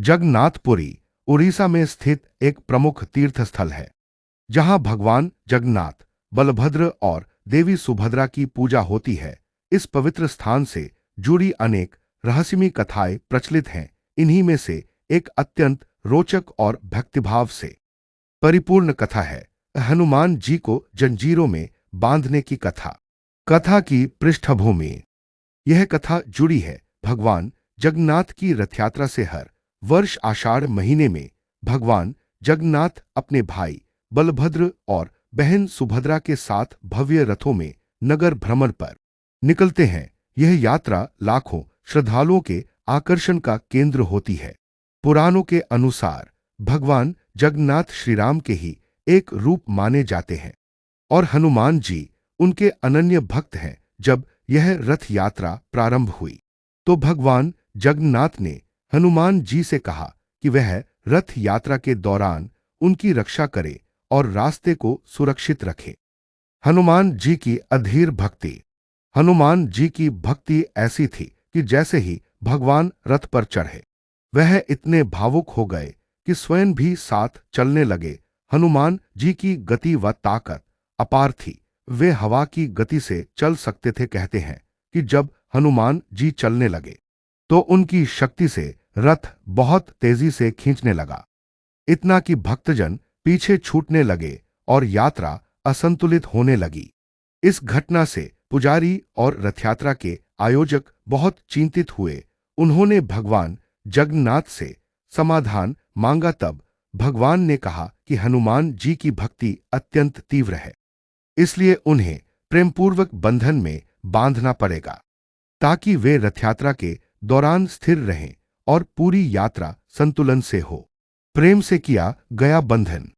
जगन्नाथपुरी उड़ीसा में स्थित एक प्रमुख तीर्थ स्थल है, जहां भगवान जगन्नाथ, बलभद्र और देवी सुभद्रा की पूजा होती है। इस पवित्र स्थान से जुड़ी अनेक रहस्यमयी कथाएं प्रचलित हैं। इन्हीं में से एक अत्यंत रोचक और भक्तिभाव से परिपूर्ण कथा है हनुमान जी को जंजीरों में बांधने की कथा। कथा की पृष्ठभूमि। यह कथा जुड़ी है भगवान जगन्नाथ की रथ यात्रा से। हर वर्ष आषाढ़ महीने में भगवान जगन्नाथ अपने भाई बलभद्र और बहन सुभद्रा के साथ भव्य रथों में नगर भ्रमण पर निकलते हैं। यह यात्रा लाखों श्रद्धालुओं के आकर्षण का केंद्र होती है। पुराणों के अनुसार भगवान जगन्नाथ श्री राम के ही एक रूप माने जाते हैं और हनुमान जी उनके अनन्य भक्त हैं। जब यह रथ यात्रा प्रारंभ हुई तो भगवान जगन्नाथ ने हनुमान जी से कहा कि वह रथ यात्रा के दौरान उनकी रक्षा करे और रास्ते को सुरक्षित रखे। हनुमान जी की अधीर भक्ति। हनुमान जी की भक्ति ऐसी थी कि जैसे ही भगवान रथ पर चढ़े वह इतने भावुक हो गए कि स्वयं भी साथ चलने लगे। हनुमान जी की गति व ताकत अपार थी। वे हवा की गति से चल सकते थे। कहते हैं कि जब हनुमान जी चलने लगे तो उनकी शक्ति से रथ बहुत तेजी से खींचने लगा, इतना कि भक्तजन पीछे छूटने लगे और यात्रा असंतुलित होने लगी। इस घटना से पुजारी और रथयात्रा के आयोजक बहुत चिंतित हुए। उन्होंने भगवान जगन्नाथ से समाधान मांगा। तब भगवान ने कहा कि हनुमान जी की भक्ति अत्यंत तीव्र है, इसलिए उन्हें प्रेमपूर्वक बंधन में बांधना पड़ेगा ताकि वे रथयात्रा के दौरान स्थिर रहें और पूरी यात्रा संतुलन से हो। प्रेम से किया गया बंधन।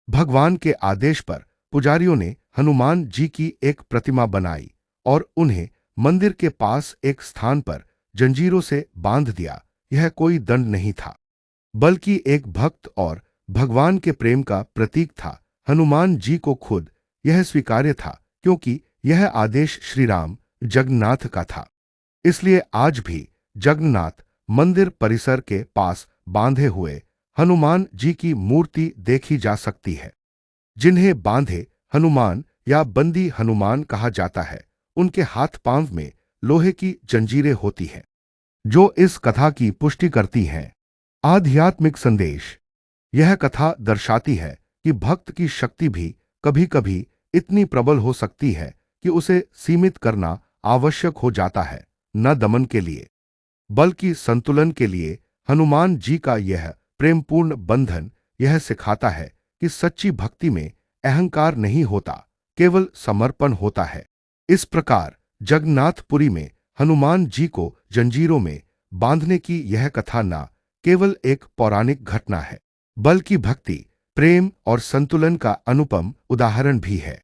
भगवान के आदेश पर पुजारियों ने हनुमान जी की एक प्रतिमा बनाई और उन्हें मंदिर के पास एक स्थान पर जंजीरों से बांध दिया। यह कोई दंड नहीं था, बल्कि एक भक्त और भगवान के प्रेम का प्रतीक था। हनुमान जी को खुद यह स्वीकार्य था, क्योंकि यह आदेश श्री राम जगन्नाथ का था। इसलिए आज भी जगन्नाथ मंदिर परिसर के पास बांधे हुए हनुमान जी की मूर्ति देखी जा सकती है, जिन्हें बांधे हनुमान या बंदी हनुमान कहा जाता है। उनके हाथ पांव में लोहे की जंजीरें होती हैं, जो इस कथा की पुष्टि करती हैं। आध्यात्मिक संदेश। यह कथा दर्शाती है कि भक्त की शक्ति भी कभी-कभी इतनी प्रबल हो सकती है कि उसे सीमित करना आवश्यक हो जाता है, न दमन के लिए बल्कि संतुलन के लिए। हनुमान जी का यह प्रेमपूर्ण बंधन यह सिखाता है कि सच्ची भक्ति में अहंकार नहीं होता, केवल समर्पण होता है। इस प्रकार जगन्नाथपुरी में हनुमान जी को जंजीरों में बांधने की यह कथा न केवल एक पौराणिक घटना है, बल्कि भक्ति, प्रेम और संतुलन का अनुपम उदाहरण भी है।